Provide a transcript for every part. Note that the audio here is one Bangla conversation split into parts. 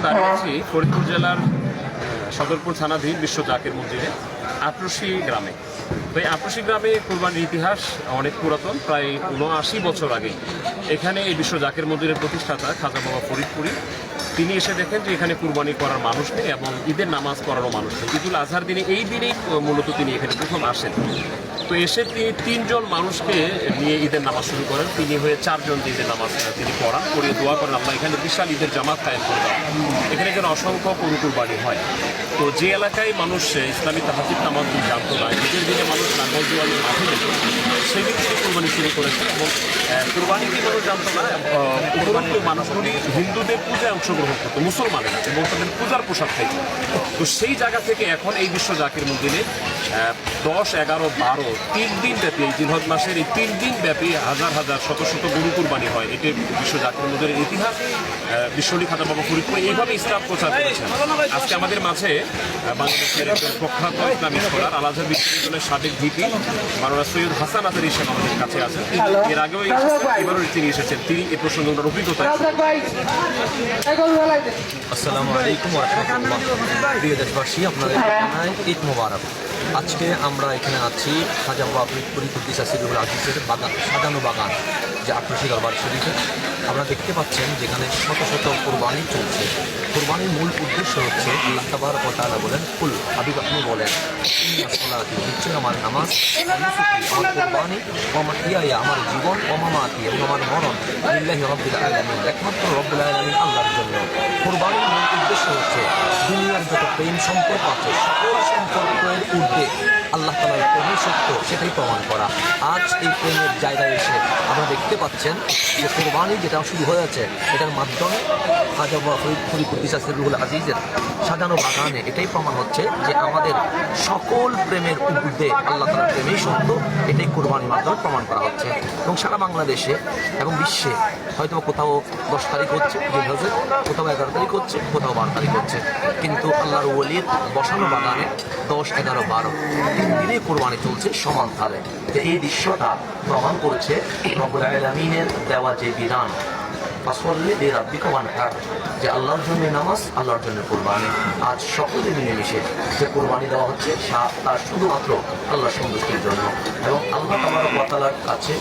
দাঁড়িয়ে আছি ফরিদপুর জেলার সদরপুর থানাধীন বিশ্ব জাকের মন্দিরে আটরশি গ্রামে। তো এই আটরশি গ্রামে কুরবানির ইতিহাস অনেক পুরাতন, প্রায় ৭৯ বছর আগেই এখানে এই বিশ্ব জাকের মন্দিরের প্রতিষ্ঠাতা খাজা বাবা ফরিদপুরি তিনি এসে দেখেন যে এখানে কুরবানি করার মানুষ নেই এবং ঈদের নামাজ পড়ারও মানুষ নেই। ঈদুল আজহার দিনে এই দিনেই মূলত তিনি এখানে প্রথম আসেন। তো এসে তিনি ৩ জন মানুষকে নিয়ে ঈদের নামাজ শুরু করেন। তিনি হয়ে 4 জন ঈদের নামাজ তিনি পড়ান, পড়িয়ে দোয়া করেন আল্লাহ এখানে বিশাল ঈদের জামাত কায়েম করে দেওয়া, এখানে যেন অসংখ্য গরু কুরবানি হয়। তো যে এলাকায় মানুষ ইসলামী তাহাজিদ নামাজ জানতো না, ঈদের দিনে মানুষ নাঙ্গল জোয়ালি মাঠে যেত, সেদিন তিনি কুরবানি শুরু করেছেন। এবং কুরবানি কি মানুষ জানতো না, উপরন্তু মানুষগুলি হিন্দুদের পূজায় অংশগ্রহণ করতো, মুসলমানেরা, এবং তাদের পূজার পোশাক খাইত। তো সেই জায়গা থেকে এখন এই বিশ্ব জাকির মন্দিরে 10, 11, 12 3 দিন ব্যাপী এই জিলহজ মাসের এই 3 দিন ব্যাপী হাজার হাজার শত শত গরু কুরবানি হয়। এটি বিশ্ব জাকির মন্দিরের ইতিহাস। বিশ্বলি খাজা বাবা ফরিদপুর এইভাবে ইসলাম প্রচার করেছেন। আজকে আমাদের মাঝে বাংলাদেশের একজন প্রখ্যাত ইসলামী স্কলার আল আজহার বিশ্ববিদ্যালয়ের সাবেক ভিপি মাওলানা সৈয়দ হাসান আজারি সাহেব আমাদের কাছে আছেন। এর আগেও এবারও তিনি এসেছেন, তিনি এই প্রসঙ্গে ওনার অভিজ্ঞতা। আসসালামু আলাইকুম ওয়া রাহমাতুল্লাহ। প্রিয় দেশবাসী, আপনাদের জানাই ঈদ মোবারক। আজকে আমরা এখানে আছি খাজা বাবা ফরিদপুরি কুদ্দিসা সিরুল আজিজের বাগান, সাজানো বাগান, যে আটরশি দরবার শরীফে আপনারা দেখতে পাচ্ছেন যেখানে শত শত কোরবানি চলছে। কোরবানির মূল উদ্দেশ্য হচ্ছে আল্লাহ তাবারক ওয়া তাআলা বলেন, কুল হাবিব আপনি বলেন, নিশ্চয় আমার নামাজ, আমার কোরবানি, আমার ইয়ায়া, আমার জীবন, মামাতি এবং আমার মরণ লিল্লাহি রাব্বিল আলামিন, একমাত্র রব্বুল আলামিন আল্লাহর জন্য। কোরবানির মূল উদ্দেশ্য হচ্ছে দুনিয়ার যত প্রেম সম্পর্ক আছে সকল সম্পর্কের ঊর্ধ্বে আল্লাহ তাআলার প্রেমই সত্য, সেটাই প্রমাণ করা। আজ এই প্রেমের জায়গায় এসে আপনারা দেখতে পাচ্ছেন যে কোরবানি যেটা শুরু হয়েছে, এটার মাধ্যমে খাজা বাবা ফরিদপুরি কুদ্দিসা সিররুল আজিজের সাজানো বাগানে এটাই প্রমাণ হচ্ছে যে আমাদের সকল প্রেমের ঊর্ধ্বে আল্লাহ তাআলার প্রেমেই সত্য, এটাই কোরবানির মাধ্যমে প্রমাণ করা হচ্ছে। এবং সারা বাংলাদেশে এবং বিশ্বে হয়তো কোথাও 10 তারিখ হচ্ছে জিলহজের, কোথাও 11 তারিখ হচ্ছে, কোথাও 12 তারিখ হচ্ছে, কিন্তু আল্লাহর ওলির বসানো বাগানে 10, 11, 12 3 দিনে কোরবানি চলছে সমান হারে। এই দৃশ্যটা প্রমাণ করছে রব্বুল আলামিনের দেওয়া যে বিধান, ফাসল্লি লিরাব্বিকা ওয়ানহার, যে আল্লাহর জন্য নামাজ, আল্লাহর জন্য কোরবানি। আজ সকলে মিলেমিশে যে কোরবানি দেওয়া হচ্ছে তার শুধুমাত্র আল্লাহর সন্তুষ্টির জন্য। এবং আল্লাহ তাবারক ওয়া তাআলার কাছে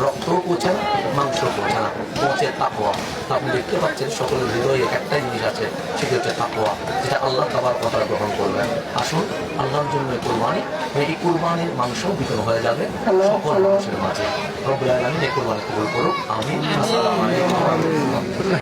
রক্তও পৌঁছে না, মাংসও পৌঁছে না, পৌঁছে তাকওয়া। তো আপনি দেখতে পাচ্ছেন সকলের হৃদয়ে একটাই জিনিস আছে, সেটি হচ্ছে তাকওয়া, যেটা আল্লাহ তাবারক ওয়া তাআলা গ্রহণ করবেন। আসুন আল্লাহর জন্য কোরবানি, এই কোরবানির মাংস বিতরণ হয়ে যাবে সকল মানুষের মাঝে। রব্বুল আলামিন এই কোরবানি কবুল করুক, আমিন। আসসালামু আলাইকুম।